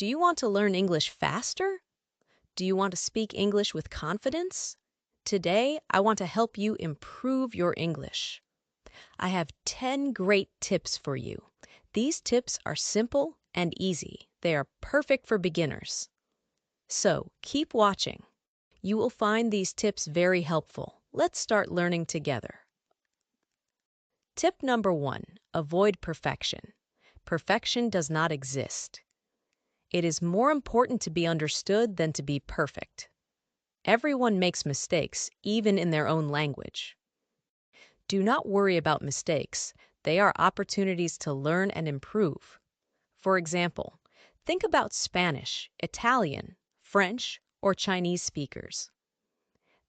Do you want to learn English faster? Do you want to speak English with confidence? Today, I want to help you improve your English. I have 10 great tips for you. These tips are simple and easy. They are perfect for beginners. So, keep watching. You will find these tips very helpful. Let's start learning together. Tip number 1, avoid perfection. Perfection does not exist. It is more important to be understood than to be perfect. Everyone makes mistakes, even in their own language. Do not worry about mistakes. They are opportunities to learn and improve. For example, think about Spanish, Italian, French, or Chinese speakers.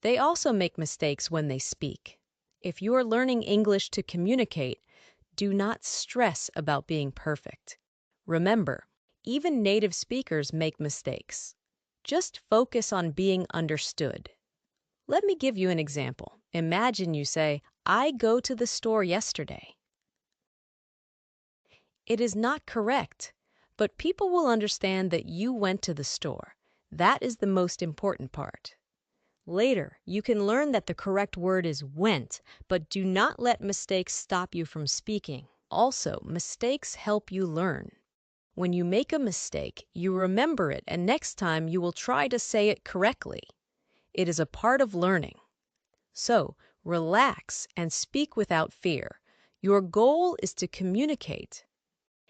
They also make mistakes when they speak. If you are learning English to communicate, do not stress about being perfect. Remember, even native speakers make mistakes. Just focus on being understood. Let me give you an example. Imagine you say, "I go to the store yesterday." It is not correct, but people will understand that you went to the store. That is the most important part. Later, you can learn that the correct word is went, but do not let mistakes stop you from speaking. Also, mistakes help you learn. When you make a mistake, you remember it, and next time you will try to say it correctly. It is a part of learning. So, relax and speak without fear. Your goal is to communicate,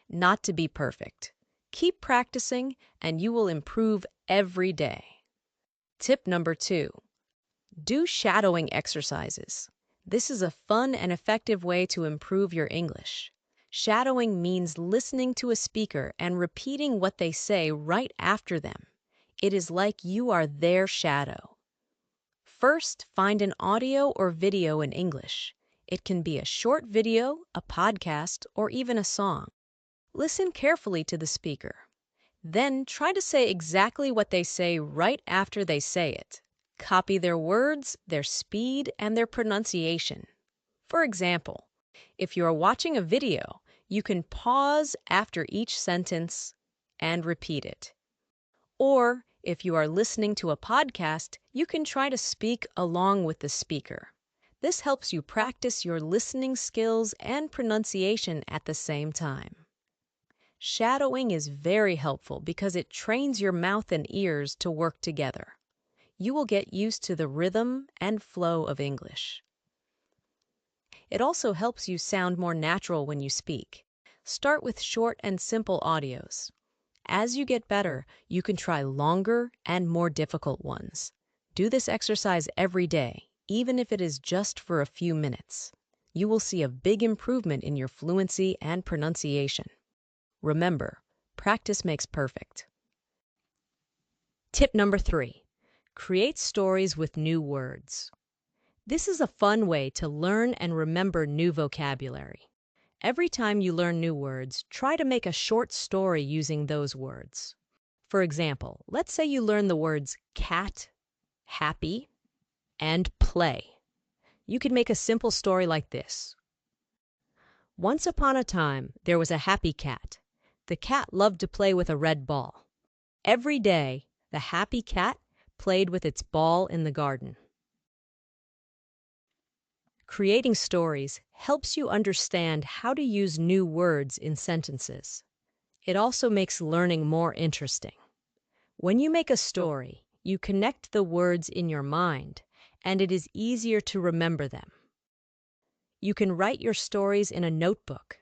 not to be perfect. Keep practicing, and you will improve every day. Tip number 2, do shadowing exercises. This is a fun and effective way to improve your English. Shadowing means listening to a speaker and repeating what they say right after them. It is like you are their shadow. First, find an audio or video in English. It can be a short video, a podcast, or even a song. Listen carefully to the speaker. Then try to say exactly what they say right after they say it. Copy their words, their speed, and their pronunciation. For example, if you are watching a video, you can pause after each sentence and repeat it. Or, if you are listening to a podcast, you can try to speak along with the speaker. This helps you practice your listening skills and pronunciation at the same time. Shadowing is very helpful because it trains your mouth and ears to work together. You will get used to the rhythm and flow of English. It also helps you sound more natural when you speak. Start with short and simple audios. As you get better, you can try longer and more difficult ones. Do this exercise every day, even if it is just for a few minutes. You will see a big improvement in your fluency and pronunciation. Remember, practice makes perfect. Tip number 3, create stories with new words. This is a fun way to learn and remember new vocabulary. Every time you learn new words, try to make a short story using those words. For example, let's say you learn the words cat, happy, and play. You could make a simple story like this. Once upon a time, there was a happy cat. The cat loved to play with a red ball. Every day, the happy cat played with its ball in the garden. Creating stories helps you understand how to use new words in sentences. It also makes learning more interesting. When you make a story, you connect the words in your mind, and it is easier to remember them. You can write your stories in a notebook.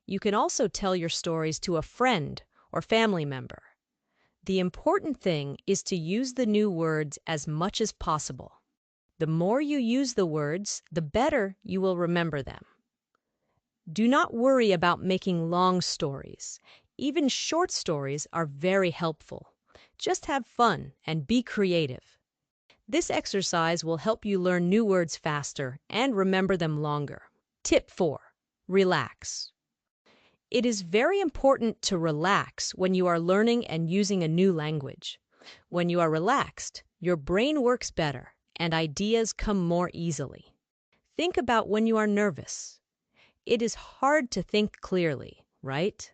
You can also tell your stories to a friend or family member. The important thing is to use the new words as much as possible. The more you use the words, the better you will remember them. Do not worry about making long stories. Even short stories are very helpful. Just have fun and be creative. This exercise will help you learn new words faster and remember them longer. Tip 4, relax. It is very important to relax when you are learning and using a new language. When you are relaxed, your brain works better and ideas come more easily. Think about when you are nervous. It is hard to think clearly, right?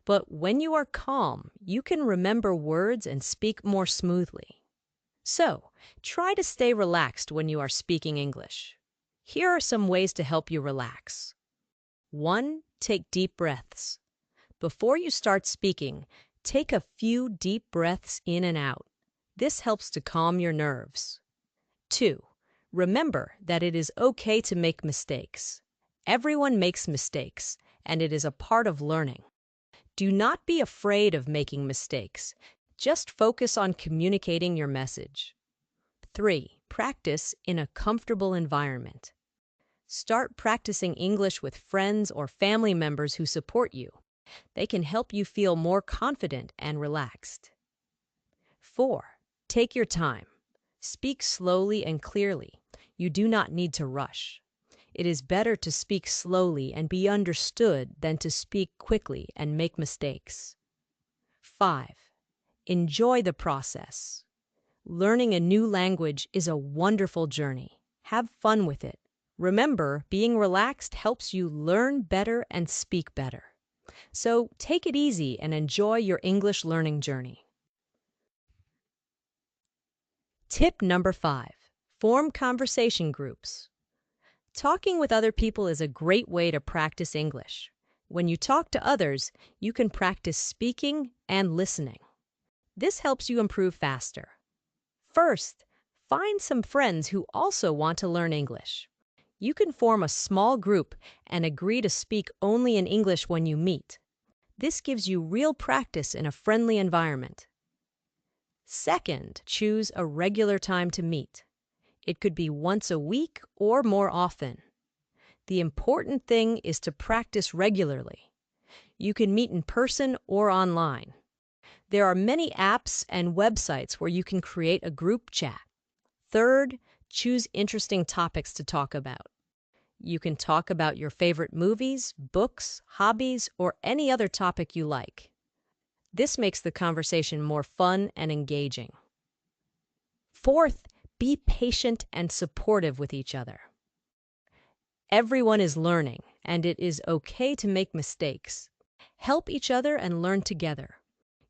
But when you are calm, you can remember words and speak more smoothly. So, try to stay relaxed when you are speaking English. Here are some ways to help you relax. 1. Take deep breaths. Before you start speaking, take a few deep breaths in and out. This helps to calm your nerves. 2. Remember that it is okay to make mistakes. Everyone makes mistakes, and it is a part of learning. Do not be afraid of making mistakes. Just focus on communicating your message. 3. Practice in a comfortable environment. Start practicing English with friends or family members who support you. They can help you feel more confident and relaxed. 4. Take your time. Speak slowly and clearly. You do not need to rush. It is better to speak slowly and be understood than to speak quickly and make mistakes. 5. Enjoy the process. Learning a new language is a wonderful journey. Have fun with it. Remember, being relaxed helps you learn better and speak better. So take it easy and enjoy your English learning journey. Tip number 5. Form conversation groups. Talking with other people is a great way to practice English. When you talk to others, you can practice speaking and listening. This helps you improve faster. First, find some friends who also want to learn English. You can form a small group and agree to speak only in English when you meet. This gives you real practice in a friendly environment. Second, choose a regular time to meet. It could be once a week or more often. The important thing is to practice regularly. You can meet in person or online. There are many apps and websites where you can create a group chat. Third, choose interesting topics to talk about. You can talk about your favorite movies, books, hobbies, or any other topic you like. This makes the conversation more fun and engaging. Fourth, be patient and supportive with each other. Everyone is learning, and it is okay to make mistakes. Help each other and learn together.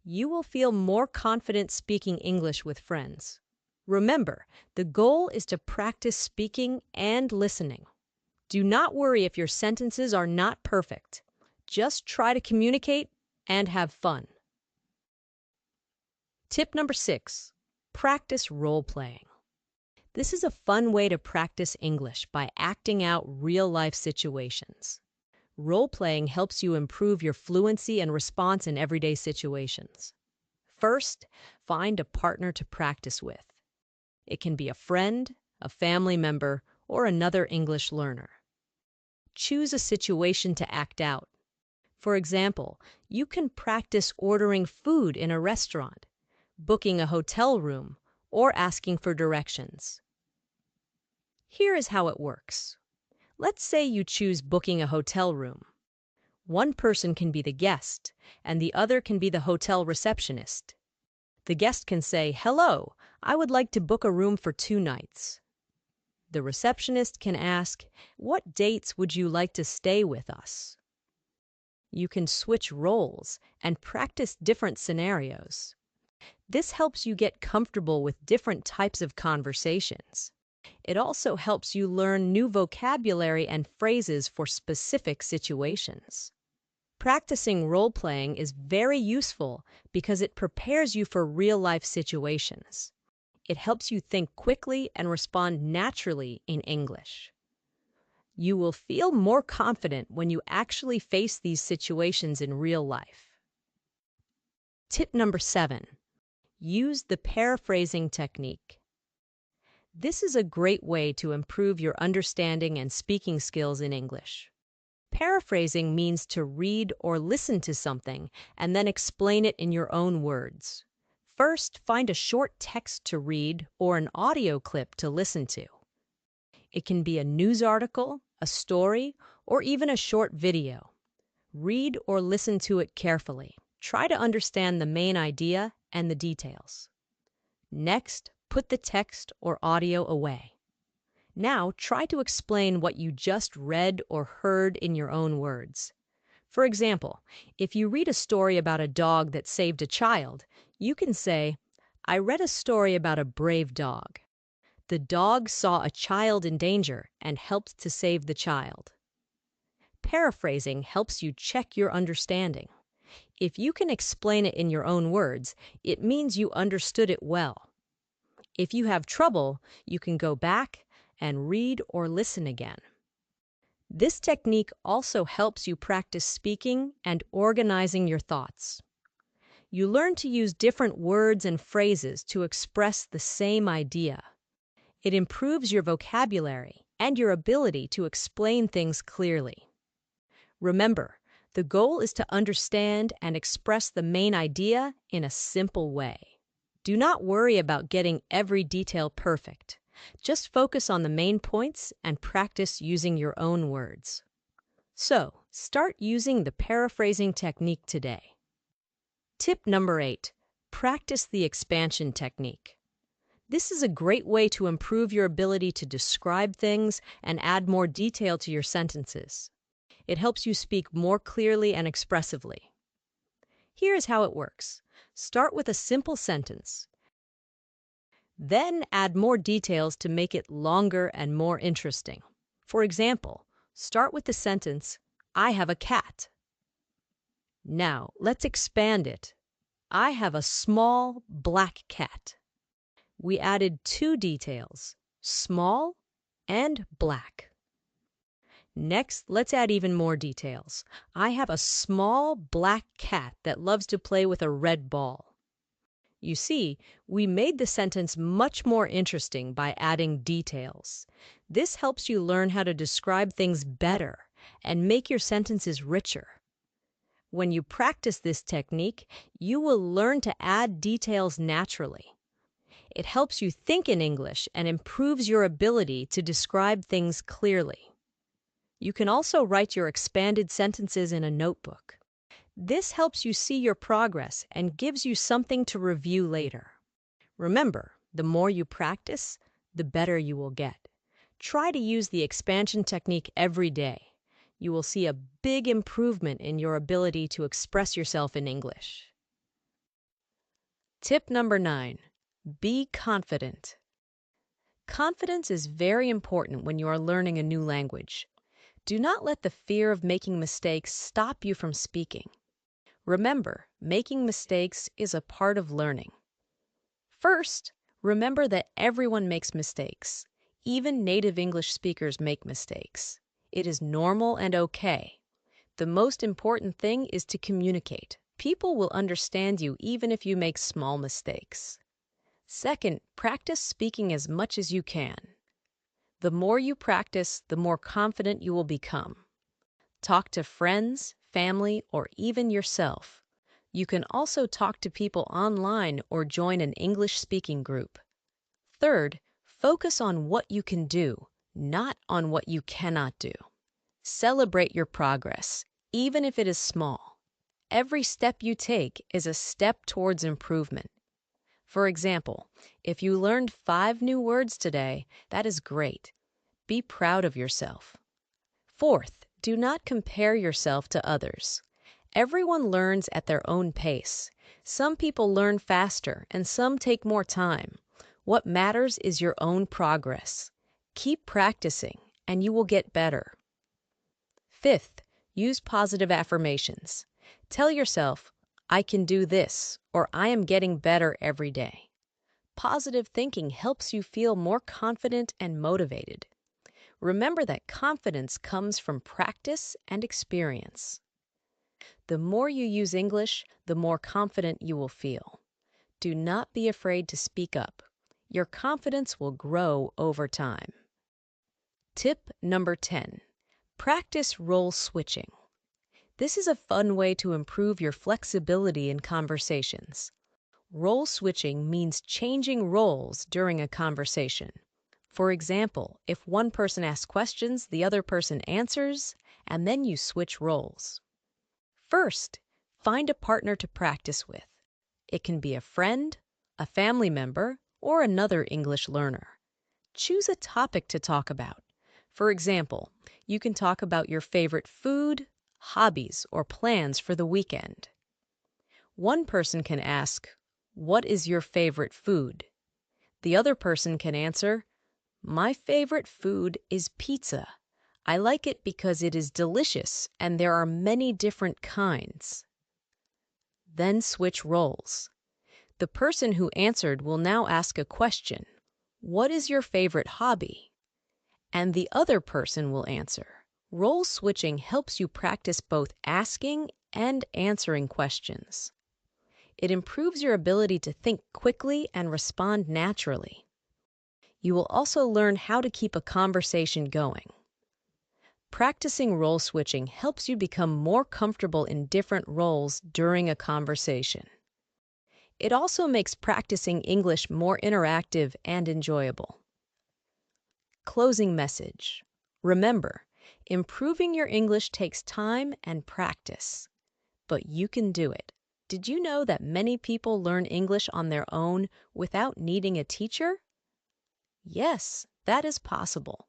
You will feel more confident speaking English with friends. Remember, the goal is to practice speaking and listening. Do not worry if your sentences are not perfect. Just try to communicate and have fun. Tip number 6. Practice role-playing. This is a fun way to practice English by acting out real-life situations. Role-playing helps you improve your fluency and response in everyday situations. First, find a partner to practice with. It can be a friend, a family member, or another English learner. Choose a situation to act out. For example, you can practice ordering food in a restaurant, booking a hotel room, or asking for directions. Here is how it works. Let's say you choose booking a hotel room. One person can be the guest, and the other can be the hotel receptionist. The guest can say, "Hello, I would like to book a room for 2 nights." The receptionist can ask, "What dates would you like to stay with us?" You can switch roles and practice different scenarios. This helps you get comfortable with different types of conversations. It also helps you learn new vocabulary and phrases for specific situations. Practicing role-playing is very useful because it prepares you for real-life situations. It helps you think quickly and respond naturally in English. You will feel more confident when you actually face these situations in real life. Tip number 7. Use the paraphrasing technique. This is a great way to improve your understanding and speaking skills in English. Paraphrasing means to read or listen to something and then explain it in your own words. First, find a short text to read or an audio clip to listen to. It can be a news article, a story, or even a short video. Read or listen to it carefully. Try to understand the main idea and the details. Next, put the text or audio away. Now, try to explain what you just read or heard in your own words. For example, if you read a story about a dog that saved a child, you can say, I read a story about a brave dog. The dog saw a child in danger and helped to save the child. Paraphrasing helps you check your understanding. If you can explain it in your own words, it means you understood it well. If you have trouble, you can go back and read or listen again. This technique also helps you practice speaking and organizing your thoughts. You learn to use different words and phrases to express the same idea. It improves your vocabulary and your ability to explain things clearly. Remember, the goal is to understand and express the main idea in a simple way. Do not worry about getting every detail perfect. Just focus on the main points and practice using your own words. So, start using the paraphrasing technique today. Tip number 8. Practice the expansion technique. This is a great way to improve your ability to describe things and add more detail to your sentences. It helps you speak more clearly and expressively. Here's how it works. Start with a simple sentence. Then add more details to make it longer and more interesting. For example, start with the sentence, I have a cat. Now, let's expand it. I have a small black cat. We added 2 details, small and black. Next, let's add even more details. I have a small black cat that loves to play with a red ball. You see, we made the sentence much more interesting by adding details. This helps you learn how to describe things better and make your sentences richer. When you practice this technique, you will learn to add details naturally. It helps you think in English and improves your ability to describe things clearly. You can also write your expanded sentences in a notebook. This helps you see your progress and gives you something to review later. Remember, the more you practice, the better you will get. Try to use the expansion technique every day. You will see a big improvement in your ability to express yourself in English. Tip number 9. Be confident. Confidence is very important when you are learning a new language. Do not let the fear of making mistakes stop you from speaking. Remember, making mistakes is a part of learning. First, remember that everyone makes mistakes. Even native English speakers make mistakes. It is normal and okay. The most important thing is to communicate. People will understand you even if you make small mistakes. Second, practice speaking as much as you can. The more you practice, the more confident you will become. Talk to friends, family, or even yourself. You can also talk to people online or join an English-speaking group. Third, focus on what you can do, not on what you cannot do. Celebrate your progress, even if it is small. Every step you take is a step towards improvement. For example, if you learned 5 new words today, that is great. Be proud of yourself. Fourth, do not compare yourself to others. Everyone learns at their own pace. Some people learn faster and some take more time. What matters is your own progress. Keep practicing and you will get better. Fifth, use positive affirmations. Tell yourself, I can do this, or I am getting better every day. Positive thinking helps you feel more confident and motivated. Remember that confidence comes from practice and experience. The more you use English, the more confident you will feel. Do not be afraid to speak up. Your confidence will grow over time. Tip number 10. Practice role switching. This is a fun way to improve your flexibility in conversations. Role switching means changing roles during a conversation. For example, if one person asks questions, the other person answers, and then you switch roles. First, find a partner to practice with. It can be a friend, a family member, or another English learner. Choose a topic to talk about. For example, you can talk about your favorite food, hobbies, or plans for the weekend. One person can ask, "What is your favorite food?" The other person can answer, "My favorite food is pizza. I like it because it is delicious and there are many different kinds." Then switch roles. The person who answered will now ask a question. "What is your favorite hobby?" And the other person will answer. Role switching helps you practice both asking and answering questions. It improves your ability to think quickly and respond naturally. You will also learn how to keep a conversation going. Practicing role switching helps you become more comfortable in different roles during a conversation. It also makes practicing English more interactive and enjoyable. Closing message. Remember, improving your English takes time and practice, but you can do it. Did you know that many people learn English on their own without needing a teacher? Yes, that is possible.